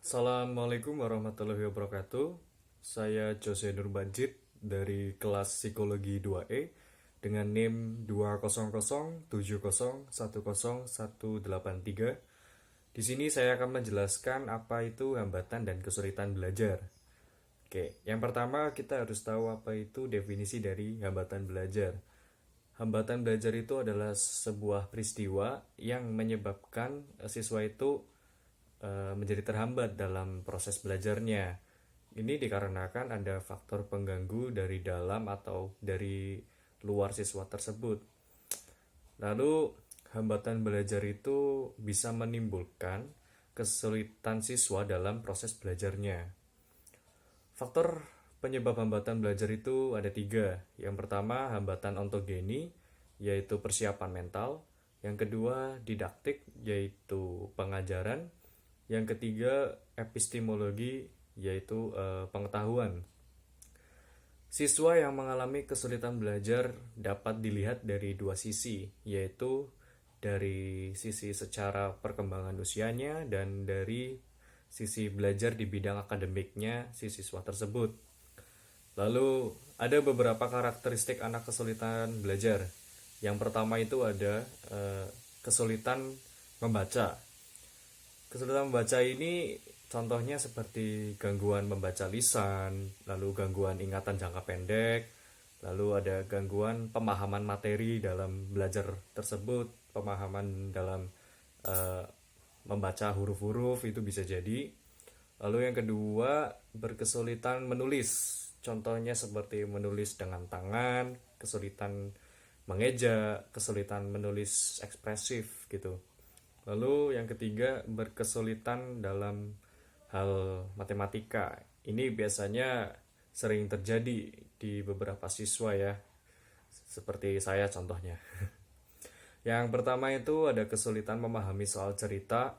Assalamualaikum warahmatullahi wabarakatuh. Saya Jose Nurbanjit dari kelas Psikologi 2E dengan NIM 200701018 Di sini saya akan menjelaskan apa itu hambatan dan kesulitan belajar. Oke, yang pertama kita harus tahu apa itu definisi dari hambatan belajar. Hambatan belajar itu adalah sebuah peristiwa yang menyebabkan siswa itu menjadi terhambat dalam proses belajarnya. Ini dikarenakan ada faktor pengganggu dari dalam atau dari luar siswa tersebut. Lalu, hambatan belajar itu bisa menimbulkan kesulitan siswa dalam proses belajarnya. Faktor penyebab hambatan belajar itu ada tiga. Yang pertama, hambatan ontogeni, yaitu persiapan mental. Yang kedua, didaktik, yaitu pengajaran. Yang ketiga, epistemologi, yaitu pengetahuan. Siswa yang mengalami kesulitan belajar dapat dilihat dari dua sisi, yaitu dari sisi secara perkembangan usianya dan dari sisi belajar di bidang akademiknya si siswa tersebut. Lalu, ada beberapa karakteristik anak kesulitan belajar. Yang pertama itu ada kesulitan membaca. Kesulitan membaca ini contohnya seperti gangguan membaca lisan, lalu gangguan ingatan jangka pendek, lalu ada gangguan pemahaman materi dalam belajar tersebut, pemahaman dalam uh, membaca huruf-huruf itu bisa jadi. Lalu yang kedua, berkesulitan menulis. Contohnya seperti menulis dengan tangan, kesulitan mengeja, kesulitan menulis ekspresif gitu. Lalu yang ketiga, berkesulitan dalam hal matematika. Ini biasanya sering terjadi di beberapa siswa ya, seperti saya contohnya. Yang pertama itu ada kesulitan memahami soal cerita.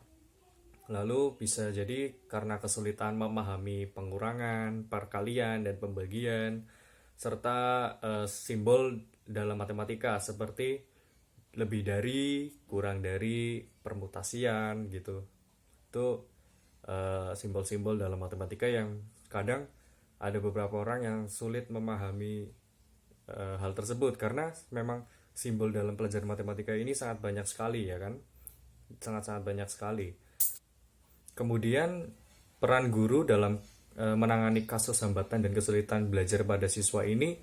Lalu bisa jadi karena kesulitan memahami pengurangan, perkalian, dan pembagian, serta simbol dalam matematika seperti lebih dari, kurang dari, permutasian gitu. Itu simbol-simbol dalam matematika yang kadang ada beberapa orang yang sulit memahami hal tersebut karena memang simbol dalam pelajaran matematika ini sangat banyak sekali ya kan, sangat-sangat banyak sekali. Kemudian peran guru dalam menangani kasus hambatan dan kesulitan belajar pada siswa ini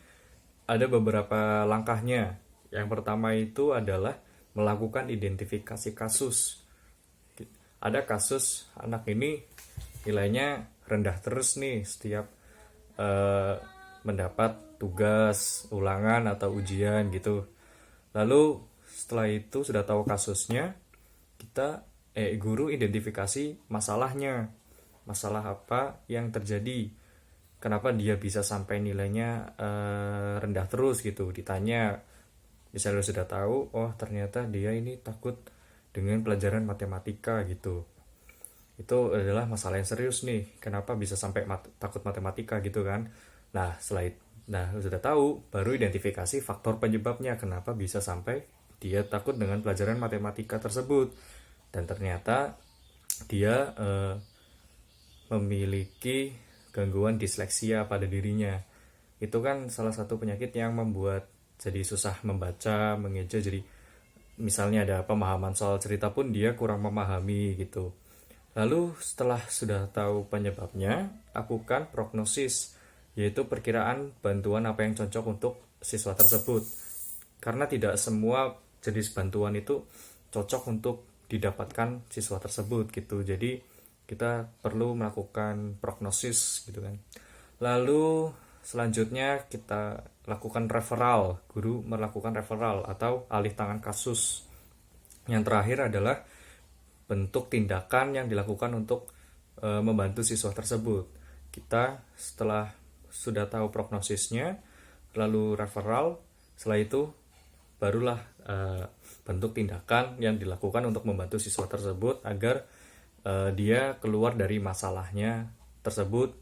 ada beberapa langkahnya. Yang pertama itu adalah melakukan identifikasi kasus. Ada kasus anak ini nilainya rendah terus nih setiap mendapat tugas, ulangan atau ujian gitu. Lalu setelah itu sudah tahu kasusnya, kita guru identifikasi masalahnya. Masalah apa yang terjadi? Kenapa dia bisa sampai nilainya rendah terus gitu? Ditanya, misalnya sudah tahu, oh ternyata dia ini takut dengan pelajaran matematika gitu. Itu adalah masalah yang serius nih. Kenapa bisa sampai takut matematika gitu kan? Nah, sudah tahu, baru identifikasi faktor penyebabnya. Kenapa bisa sampai dia takut dengan pelajaran matematika tersebut? Dan ternyata dia memiliki gangguan disleksia pada dirinya. Itu kan salah satu penyakit yang membuat jadi susah membaca, mengeja. Jadi misalnya ada pemahaman soal cerita pun dia kurang memahami gitu. Lalu setelah sudah tahu penyebabnya, lakukan prognosis, yaitu perkiraan bantuan apa yang cocok untuk siswa tersebut. Karena tidak semua jenis bantuan itu cocok untuk didapatkan siswa tersebut gitu. Jadi kita perlu melakukan prognosis gitu kan. Lalu selanjutnya kita lakukan referral, guru melakukan referral atau alih tangan kasus. Yang terakhir adalah bentuk tindakan yang dilakukan untuk membantu siswa tersebut. Kita setelah sudah tahu prognosisnya, lalu referral, setelah itu barulah bentuk tindakan yang dilakukan untuk membantu siswa tersebut agar dia keluar dari masalahnya tersebut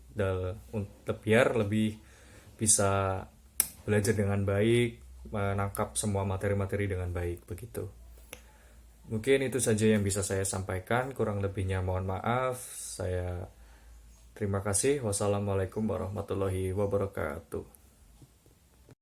biar lebih bisa belajar dengan baik, menangkap semua materi-materi dengan baik begitu. Mungkin itu saja yang bisa saya sampaikan, kurang lebihnya mohon maaf. Saya terima kasih. Wassalamualaikum warahmatullahi wabarakatuh.